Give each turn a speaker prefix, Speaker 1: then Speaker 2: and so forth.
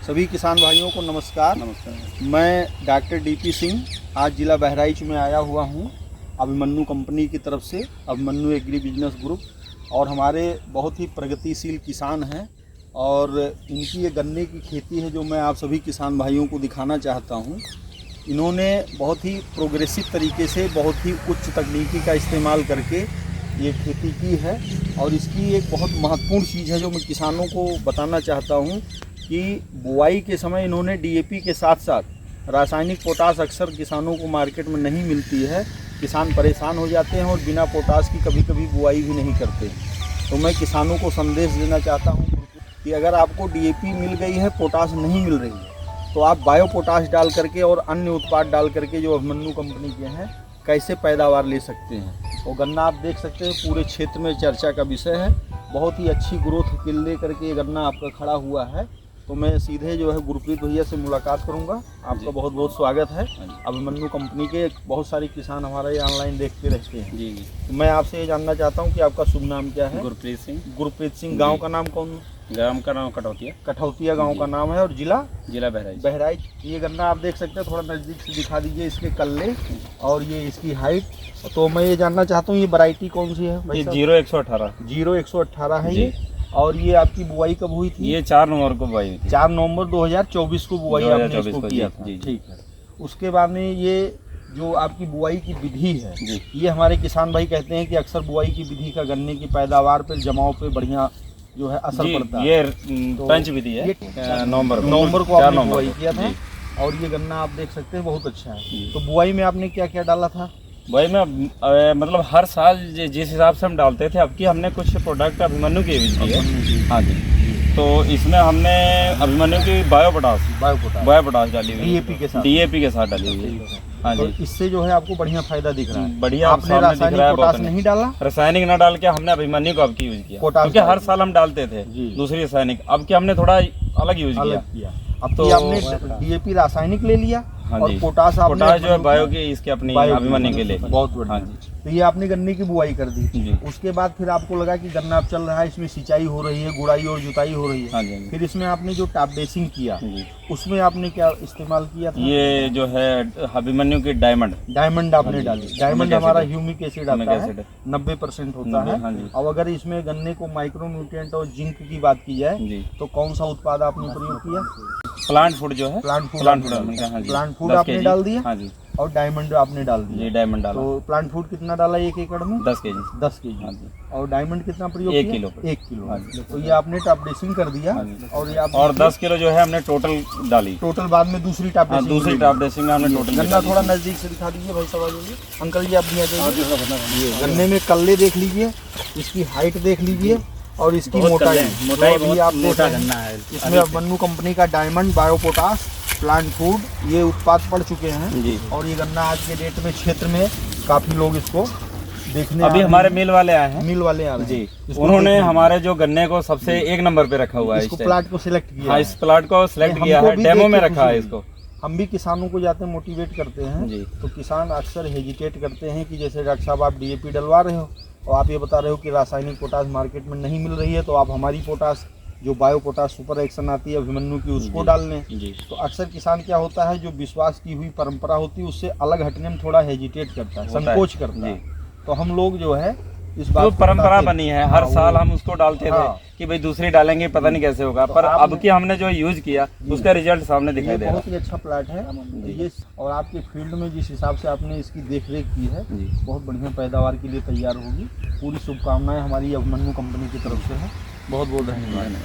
Speaker 1: सभी किसान भाइयों को नमस्कार। मैं डॉक्टर डीपी सिंह आज ज़िला बहराइच में आया हुआ हूं अभिमन्यु कंपनी की तरफ से, अभिमन्यु एग्री बिजनेस ग्रुप, और हमारे बहुत ही प्रगतिशील किसान हैं और इनकी ये गन्ने की खेती है जो मैं आप सभी किसान भाइयों को दिखाना चाहता हूं। इन्होंने बहुत ही प्रोग्रेसिव तरीके से, बहुत ही उच्च तकनीकी का इस्तेमाल करके ये खेती की है। और इसकी एक बहुत महत्वपूर्ण चीज़ है जो मैं किसानों को बताना चाहता हूं कि बुआई के समय इन्होंने डीएपी के साथ साथ रासायनिक पोटास अक्सर किसानों को मार्केट में नहीं मिलती है, किसान परेशान हो जाते हैं और बिना पोटास की कभी कभी बुआई भी नहीं करते। तो मैं किसानों को संदेश देना चाहता हूं कि अगर आपको डीएपी मिल गई है, पोटास नहीं मिल रही है, तो आप बायो पोटास डाल करके और अन्य उत्पाद डाल करके जो अभिमन्यु कंपनी के हैं कैसे पैदावार ले सकते हैं। और गन्ना आप देख सकते हैं पूरे क्षेत्र में चर्चा का विषय है, बहुत ही अच्छी ग्रोथ के ले करके ये गन्ना आपका खड़ा हुआ है। तो मैं सीधे जो है गुरप्रीत भैया से मुलाकात करूंगा। आपका बहुत बहुत स्वागत है। अभिमन्यु कंपनी के बहुत सारे किसान हमारे ऑनलाइन देखते रहते हैं।
Speaker 2: जी।
Speaker 1: तो मैं आपसे ये जानना चाहता हूं कि आपका शुभ नाम क्या है?
Speaker 2: गुरप्रीत सिंह।
Speaker 1: गुरप्रीत सिंह। गांव का नाम कौन?
Speaker 2: गांव का नाम कटौतिया।
Speaker 1: कटौतिया गांव का नाम है। और जिला?
Speaker 2: जिला बहराइच।
Speaker 1: बहराइच। ये गन्ना आप देख सकते हैं, थोड़ा नज़दीक से दिखा दीजिए इसके कल्ले और ये इसकी हाइट। तो मैं ये जानना चाहता हूँ ये वैरायटी कौन सी है?
Speaker 2: ये 0118।
Speaker 1: 0118 है ये। और ये आपकी बुआई कब हुई थी?
Speaker 2: ये 4 नवंबर को बुआई हुई थी।
Speaker 1: 4 नवंबर 2024 को बुआई आपने इसको किया था। ठीक है। उसके बाद में ये जो आपकी बुआई की विधि है, ये हमारे किसान भाई कहते हैं कि अक्सर बुआई की विधि का गन्ने की पैदावार पर, जमाव पे बढ़िया जो है असर पड़ता है।
Speaker 2: ये पंच विधि है। नवंबर
Speaker 1: को आपने बुआई किया था और ये गन्ना आप देख सकते हैं बहुत अच्छा है। तो बुआई में आपने क्या क्या डाला था?
Speaker 2: भाई में मतलब हर साल जिस हिसाब से हम डालते थे, अब की हमने कुछ प्रोडक्ट अभिमन्यु के यूज किए। हाँ जी। तो इसमें हमने अभिमन्यु की बायो पोटास डाली हुई है, डीएपी के साथ डाली हुई है। हाँ जी।
Speaker 1: तो इससे जो है आपको बढ़िया फायदा दिख रहा है।
Speaker 2: बढ़िया।
Speaker 1: आपने रासायनिक पोटास नहीं डाला?
Speaker 2: रासायनिक ना डाल के हमने अभिमन्यु को अब की यूज किया, क्योंकि हर साल हम डालते थे दूसरी रासायनिक, अब की हमने थोड़ा अलग यूज किया।
Speaker 1: अब तो आपने डीएपी रासायनिक ले लिया।
Speaker 2: हाँ
Speaker 1: और
Speaker 2: जी।
Speaker 1: पोटास
Speaker 2: जो है बायो की इसके अपनी अभिमन्यु के लिए।
Speaker 1: बहुत बढ़िया। हाँ जी। तो ये आपने गन्ने की बुआई कर दी। उसके बाद फिर आपको लगा कि गन्ना अब चल रहा है, इसमें सिंचाई हो रही है, गुड़ाई और जुताई हो रही है।
Speaker 2: हाँ जी।
Speaker 1: फिर इसमें आपने जो टॉप ड्रेसिंग किया उसमें आपने क्या इस्तेमाल किया था?
Speaker 2: ये जो है अभिमन्यु की डायमंड
Speaker 1: आपने डाली। डायमंड हमारा ह्यूमिक एसिड आता है, 90% होता है। और अगर इसमें गन्ने को माइक्रो न्यूट्रिएंट और जिंक की बात की जाए तो कौन सा उत्पाद आपने प्रयोग किया?
Speaker 2: प्लांट फूड जो है।
Speaker 1: प्लांट फूड आपने डाल दिया।
Speaker 2: हाँ जी।
Speaker 1: और डायमंड आपने डाल दिया।
Speaker 2: ये डायमंड डाला।
Speaker 1: तो प्लांट फूड कितना डाला 1 एकड़ में?
Speaker 2: 10 केजी।
Speaker 1: 10 केजी।
Speaker 2: हाँ जी।
Speaker 1: और डायमंड कितना प्रयोग?
Speaker 2: 1 किलो।
Speaker 1: 1 किलो।
Speaker 2: हाँ जी।
Speaker 1: तो ये आपने टॉप ड्रेसिंग कर दिया। और ये आप
Speaker 2: 10 किलो जो है हमने टोटल डाली।
Speaker 1: टोटल बाद में दूसरी टॉप ड्रेसिंग।
Speaker 2: दूसरी टॉप ड्रेसिंग में हमने टोटल।
Speaker 1: गन्ना थोड़ा नजदीक से दिखा दीजिए भाई साहब। अंकल जी आप भी आ जाइए। गन्ने में कल्ले देख लीजिए, इसकी हाइट देख लीजिए और इसकी मोटाई भी आप देख रहे हैं। इसमें अभिमन्यु कंपनी का diamond, bio potash, plant food ये उत्पाद पड़ चुके हैं जी। और ये गन्ना आज के डेट में क्षेत्र में काफी लोग इसको देखने
Speaker 2: अभी हमारे मिल वाले आए हैं।
Speaker 1: मिल वाले आ रहे हैं
Speaker 2: जी। उन्होंने हमारे जो गन्ने को सबसे 1 नंबर पे रखा हुआ है।
Speaker 1: इसको प्लाट को सिलेक्ट किया।
Speaker 2: हाँ, इस प्लाट को सिलेक्ट किया है, डेमो में रखा है इसको।
Speaker 1: हम भी किसानों को जाते मोटिवेट करते हैं तो किसान अक्सर हेजिटेट करते हैं कि जैसे डॉक्टर साहब आप डीएपी डलवा रहे हो और आप ये बता रहे हो कि रासायनिक पोटास मार्केट में नहीं मिल रही है, तो आप हमारी पोटास जो बायो पोटास सुपर एक्शन आती है अभिमन्यु की उसको डाल लें। तो अक्सर किसान क्या होता है, जो विश्वास की हुई परंपरा होती है उससे अलग हटने में थोड़ा हेजिटेट करता है, संकोच करता है। तो हम लोग जो है इस बात
Speaker 2: परंपरा बनी है, हर साल हम उसको डालते थे कि भाई दूसरी डालेंगे, पता नहीं कैसे होगा। पर अब की हमने जो यूज किया उसका रिजल्ट सामने दिखाई दे रहा है।
Speaker 1: बहुत ही अच्छा प्लाट है ये। और आपके फील्ड में जिस हिसाब से आपने इसकी देखरेख की है, बहुत बढ़िया पैदावार के लिए तैयार होगी। पूरी शुभकामनाएं हमारी अभिमन्यु कंपनी की तरफ से है। बहुत बहुत धन्यवाद।